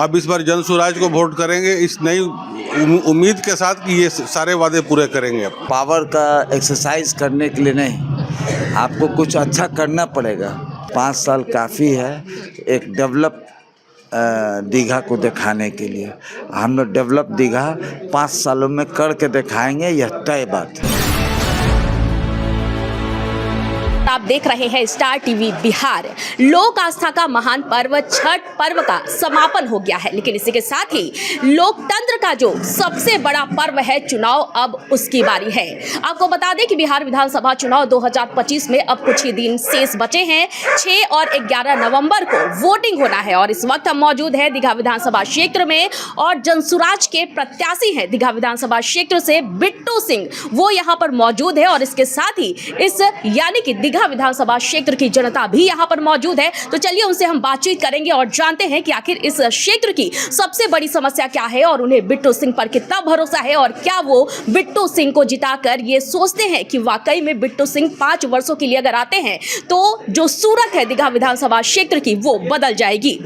अब इस बार जन स्वराज को वोट करेंगे इस नई उम्मीद के साथ कि ये सारे वादे पूरे करेंगे। अब पावर का एक्सरसाइज करने के लिए नहीं, आपको कुछ अच्छा करना पड़ेगा। 5 साल काफ़ी है एक डेवलप दीघा को दिखाने के लिए। हम लोग डेवलप दीघा 5 सालों में करके दिखाएंगे, यह तय बात है। आप देख रहे हैं स्टार टीवी बिहार। लोक आस्था का महान पर्व छठ पर्व का समापन हो गया है, लेकिन इसी के साथ ही लोकतंत्र का जो सबसे बड़ा पर्व है चुनाव, अब उसकी बारी है। आपको बता दें कि बिहार विधानसभा चुनाव 2025 में अब कुछ ही दिन शेष बचे हैं। 6 और 11 नवंबर को वोटिंग होना है और इस वक्त हम मौजूद है दीघा विधानसभा क्षेत्र में और जनसुराज के प्रत्याशी हैं दीघा विधानसभा क्षेत्र से बिट्टू सिंह, वो यहाँ पर मौजूद है और इसके साथ ही इस यानी कि दीघा विधानसभा क्षेत्र की जनता भी यहाँ पर मौजूद है। तो चलिए उनसे हम बातचीत करेंगे और जानते हैं कि आखिर इस क्षेत्र की सबसे बड़ी समस्या क्या है और उन्हें बिट्टू सिंह पर कितना भरोसा है और क्या वो बिट्टू सिंह को जिताकर ये सोचते हैं कि वाकई में बिट्टू सिंह 5 वर्षों के लिए अगर आते हैं तो जो सूरत है दीघा विधानसभा क्षेत्र की वो बदल जाएगी।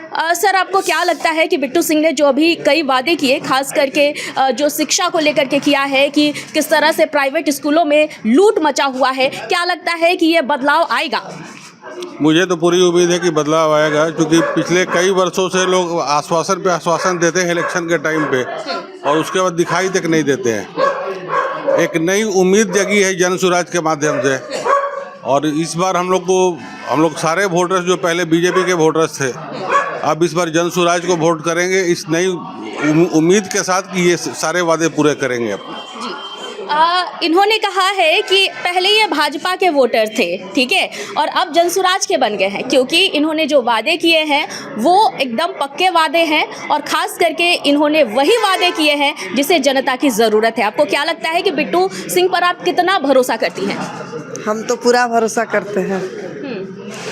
सर, आपको क्या लगता है कि बिट्टू सिंह ने जो अभी कई वादे किए, खास करके जो शिक्षा को लेकर के किया है कि किस तरह से प्राइवेट स्कूलों में लूट मचा हुआ है, क्या लगता है कि ये बदलाव आएगा? मुझे तो पूरी उम्मीद है कि बदलाव आएगा, क्योंकि पिछले कई वर्षों से लोग आश्वासन पे आश्वासन देते हैं इलेक्शन के टाइम पे और उसके बाद दिखाई तक नहीं देते हैं। एक नई उम्मीद जगी है जन स्वराज के माध्यम से और इस बार हम लोग सारे वोटर्स जो पहले बीजेपी के वोटर्स थे, अब इस बार जन स्वराज को वोट करेंगे इस नई उम्मीद के साथ कि ये सारे वादे पूरे करेंगे। अब इन्होंने कहा है कि पहले ये भाजपा के वोटर थे, ठीक है, और अब जनसुराज के बन गए हैं, क्योंकि इन्होंने जो वादे किए हैं वो एकदम पक्के वादे हैं और ख़ास करके इन्होंने वही वादे किए हैं जिसे जनता की ज़रूरत है। आपको क्या लगता है कि बिट्टू सिंह पर आप कितना भरोसा करती हैं? हम तो पूरा भरोसा करते हैं।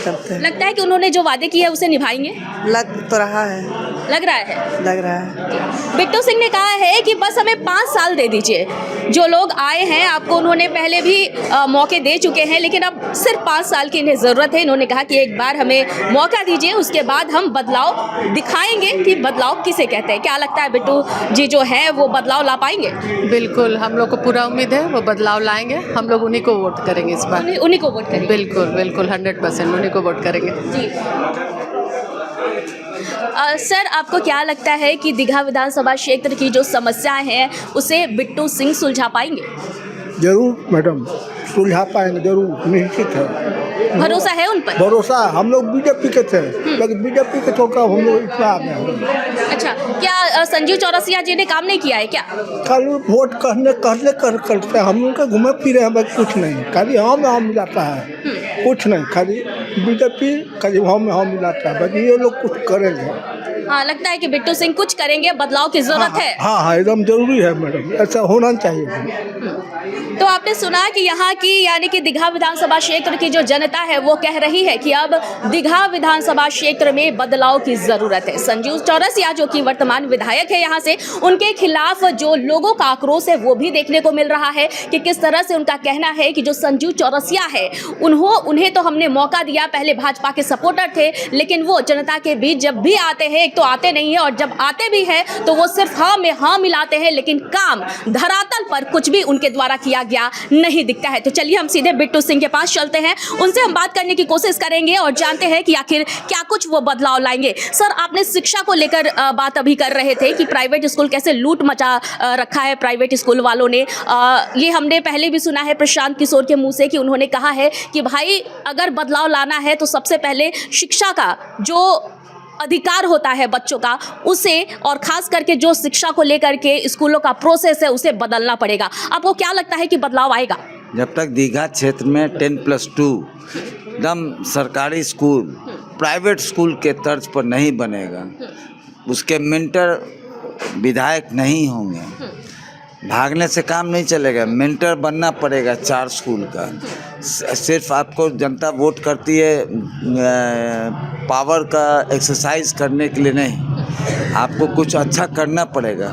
लगता है कि उन्होंने जो वादे किए हैं उसे निभाएंगे? लग तो रहा है। लग रहा है। बिट्टू सिंह ने कहा है कि बस हमें 5 साल दे दीजिए। जो लोग आए हैं आपको उन्होंने पहले भी मौके दे चुके हैं, लेकिन अब सिर्फ 5 साल की इन्हें ज़रूरत है। इन्होंने कहा कि एक बार हमें मौका दीजिए, उसके बाद हम बदलाव दिखाएंगे कि बदलाव किसे कहते हैं। क्या लगता है बिट्टू जी जो है वो बदलाव ला पाएंगे? बिल्कुल, हम लोग को पूरा उम्मीद है वो बदलाव लाएंगे। हम लोग उन्हीं को वोट करेंगे इस बार। उन्हीं को वोट करेंगे? बिल्कुल बिल्कुल 100% उन्हीं को वोट करेंगे जी। सर, आपको क्या लगता है कि दीघा विधानसभा क्षेत्र की जो समस्याएं हैं उसे बिट्टू सिंह सुलझा पाएंगे? जरूर मैडम, सुलझा पाएंगे, जरूर, निश्चित है। भरोसा है उन पर? भरोसा, हम लोग बीजेपी के थे, लेकिन बीजेपी के छोड़कर हम लोग इसमें आ गए। अच्छा, क्या संजीव चौरसिया जी ने काम नहीं किया है क्या? खाली वोट करते हम उनके घूमे फिरे हैं, बस कुछ नहीं, खाली हाँ मिलाता है, कुछ नहीं, खाली बीजेपी खाली हाँ मिलाता है, बस ये लोग कुछ करेंगे। हाँ, लगता है कि बिट्टू सिंह कुछ करेंगे, बदलाव की जरूरत है। हाँ, एकदम जरूरी है मैडम, ऐसा होना चाहिए। तो आपने सुना कि यहाँ की यानी कि दीघा विधानसभा क्षेत्र की जो जनता है वो कह रही है कि अब दीघा विधानसभा क्षेत्र में बदलाव की जरूरत है। संजीव चौरसिया जो कि वर्तमान विधायक है यहाँ से, उनके खिलाफ जो लोगों का आक्रोश है वो भी देखने को मिल रहा है कि किस तरह से उनका कहना है कि जो संजीव चौरसिया है उन्हें तो हमने मौका दिया, पहले भाजपा के सपोर्टर थे, लेकिन वो जनता के बीच जब भी आते हैं एक तो आते नहीं है और जब आते भी हैं तो वो सिर्फ हाँ में हाँ मिलाते हैं, लेकिन काम धरातल पर कुछ भी उनके द्वारा किया गया नहीं दिखता है। तो चलिए हम सीधे बिट्टू सिंह के पास चलते हैं, उनसे हम बात करने की कोशिश करेंगे और जानते हैं कि आखिर क्या कुछ वो बदलाव लाएंगे। सर, आपने शिक्षा को लेकर बात अभी कर रहे थे कि प्राइवेट स्कूल कैसे लूट मचा रखा है प्राइवेट स्कूल वालों ने। ये हमने पहले भी सुना है प्रशांत किशोर के मुंह से कि उन्होंने कहा है कि भाई अगर बदलाव लाना है तो सबसे पहले शिक्षा का जो अधिकार होता है बच्चों का उसे, और खास करके जो शिक्षा को लेकर के स्कूलों का प्रोसेस है उसे बदलना पड़ेगा। आपको क्या लगता है कि बदलाव आएगा? जब तक दीघा क्षेत्र में 10+2 एकदम सरकारी स्कूल प्राइवेट स्कूल के तर्ज पर नहीं बनेगा, उसके मेंटर विधायक नहीं होंगे, भागने से काम नहीं चलेगा, मेंटर बनना पड़ेगा 4 स्कूल का। सिर्फ आपको जनता वोट करती है पावर का एक्सरसाइज करने के लिए नहीं, आपको कुछ अच्छा करना पड़ेगा।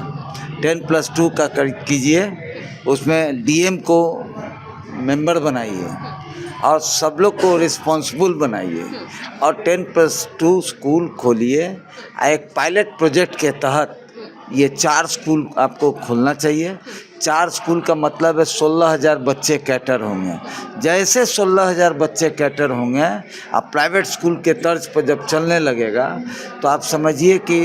10+2 का कीजिए, उसमें डीएम को मेंबर बनाइए और सब लोग को रिस्पॉन्सिबल बनाइए और 10+2 स्कूल खोलिए। एक पायलट प्रोजेक्ट के तहत ये 4 स्कूल आपको खोलना चाहिए। 4 स्कूल का मतलब है 16,000 बच्चे कैटर होंगे। जैसे 16,000 बच्चे कैटर होंगे, अब प्राइवेट स्कूल के तर्ज पर जब चलने लगेगा तो आप समझिए कि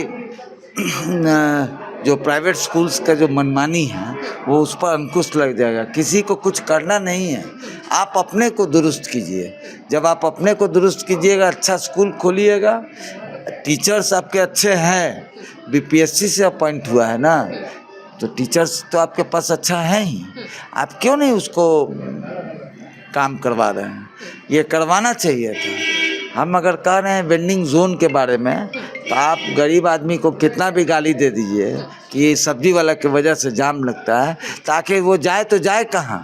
जो प्राइवेट स्कूल्स का जो मनमानी है वो उस पर अंकुश लग जाएगा। किसी को कुछ करना नहीं है, आप अपने को दुरुस्त कीजिए। जब आप अपने को दुरुस्त कीजिएगा, अच्छा स्कूल खोलिएगा, टीचर्स आपके अच्छे हैं, बीपीएससी से अपॉइंट हुआ है ना, तो टीचर्स तो आपके पास अच्छा है ही, आप क्यों नहीं उसको काम करवा रहे हैं? ये करवाना चाहिए था। हम अगर कह रहे हैं वेंडिंग जोन के बारे में, तो आप गरीब आदमी को कितना भी गाली दे दीजिए कि ये सब्जी वाला की वजह से जाम लगता है, ताकि वो जाए तो जाए कहाँ?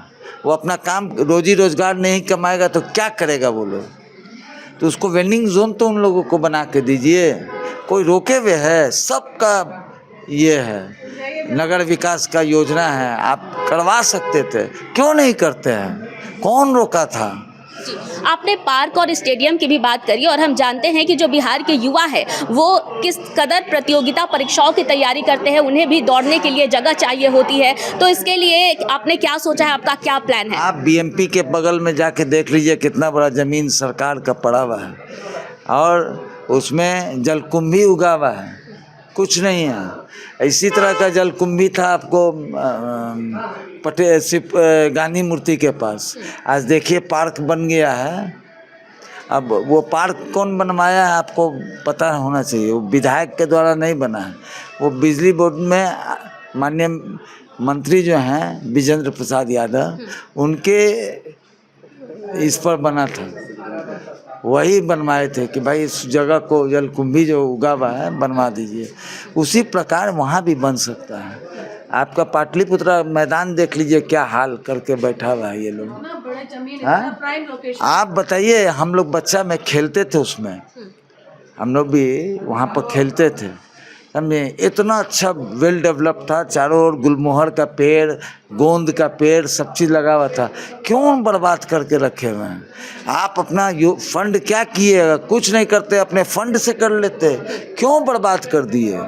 वो अपना काम रोजी रोजगार नहीं कमाएगा तो क्या करेगा वो लोग? तो उसको वेंडिंग जोन तो उन लोगों को बना के दीजिए। कोई रोके हुए है? सबका ये है, नगर विकास का योजना है, आप करवा सकते थे, क्यों नहीं करते हैं? कौन रोका था? जी, आपने पार्क और स्टेडियम की भी बात करी और हम जानते हैं कि जो बिहार के युवा है वो किस कदर प्रतियोगिता परीक्षाओं की तैयारी करते हैं, उन्हें भी दौड़ने के लिए जगह चाहिए होती है। तो इसके लिए आपने क्या सोचा है, आपका क्या प्लान है? आप बीएमपी के बगल में जाके देख लीजिए कितना बड़ा ज़मीन सरकार का पड़ा हुआ है और उसमें जलकुंभी उगा हुआ है, कुछ नहीं है। इसी तरह का जलकुंभी था आपको गांधी मूर्ति के पास। आज देखिए पार्क बन गया है। अब वो पार्क कौन बनवाया है आपको पता होना चाहिए। वो विधायक के द्वारा नहीं बना है, वो बिजली बोर्ड में माननीय मंत्री जो हैं विजेंद्र प्रसाद यादव, उनके इस पर बना था, वही बनवाए थे कि भाई इस जगह को जलकुंभी जो उगा हुआ है बनवा दीजिए। उसी प्रकार वहाँ भी बन सकता है। आपका पाटलिपुत्रा मैदान देख लीजिए क्या हाल करके बैठा हुआ है ये लोग। हाँ? आप बताइए, हम लोग बच्चा में खेलते थे, उसमें हम लोग भी वहाँ पर खेलते थे, समझे? इतना अच्छा वेल डेवलप था, चारों ओर गुलमोहर का पेड़, गोंद का पेड़, सब चीज़ लगा हुआ था। क्यों बर्बाद करके रखे हुए हैं? आप अपना फंड क्या किए? कुछ नहीं करते, अपने फंड से कर लेते, क्यों बर्बाद कर दिए?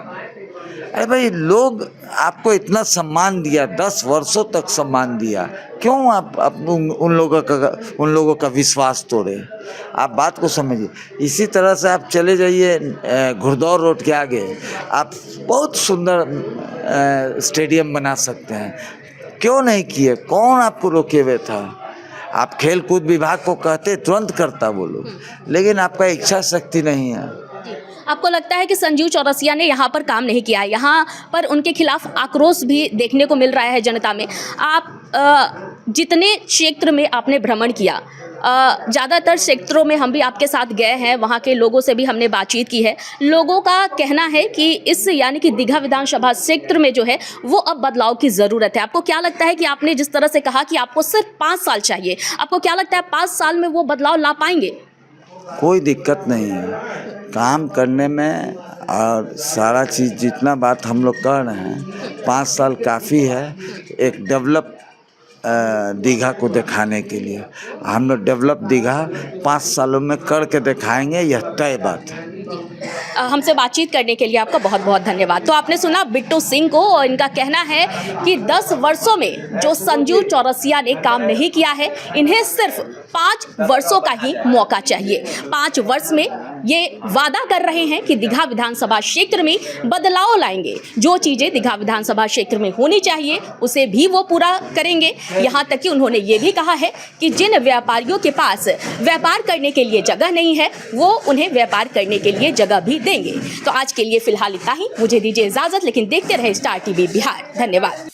अरे भाई, लोग आपको इतना सम्मान दिया, 10 वर्षों तक सम्मान दिया, क्यों आप उन लोगों का विश्वास तोड़े? आप बात को समझिए। इसी तरह से आप चले जाइए घुड़दौड़ रोड के आगे, आप बहुत सुंदर स्टेडियम बना सकते हैं, क्यों नहीं किए? कौन आपको रोके हुए था? आप खेल कूद विभाग को कहते तुरंत करता वो लोग, लेकिन आपका इच्छा शक्ति नहीं है। आपको लगता है कि संजीव चौरसिया ने यहाँ पर काम नहीं किया है? यहाँ पर उनके खिलाफ आक्रोश भी देखने को मिल रहा है जनता में। आप जितने क्षेत्र में आपने भ्रमण किया, ज़्यादातर क्षेत्रों में हम भी आपके साथ गए हैं, वहाँ के लोगों से भी हमने बातचीत की है। लोगों का कहना है कि इस यानी कि दीघा विधानसभा क्षेत्र में जो है वो अब बदलाव की ज़रूरत है। आपको क्या लगता है कि आपने जिस तरह से कहा कि आपको सिर्फ 5 साल चाहिए, आपको क्या लगता है 5 साल में वो बदलाव ला पाएंगे? कोई दिक्कत नहीं है काम करने में, और सारा चीज़ जितना बात हम लोग कर रहे हैं 5 साल काफ़ी है एक डेवलप दीघा को दिखाने के लिए। हम लोग डेवलप दीघा 5 सालों में करके दिखाएंगे, यह तय बात है। हमसे बातचीत करने के लिए आपका बहुत बहुत धन्यवाद। तो आपने सुना बिट्टू सिंह को, और इनका कहना है कि 10 वर्षों में जो संजीव चौरसिया ने काम नहीं किया है, इन्हें सिर्फ 5 वर्षों का ही मौका चाहिए। 5 वर्ष में ये वादा कर रहे हैं कि दीघा विधानसभा क्षेत्र में बदलाव लाएंगे। जो चीज़ें दीघा विधानसभा क्षेत्र में होनी चाहिए उसे भी वो पूरा करेंगे। यहाँ तक कि उन्होंने ये भी कहा है कि जिन व्यापारियों के पास व्यापार करने के लिए जगह नहीं है, वो उन्हें व्यापार करने के लिए जगह भी देंगे। तो आज के लिए फिलहाल इतना ही, मुझे दीजिए इजाज़त, लेकिन देखते रहे स्टार टीवी बिहार। धन्यवाद।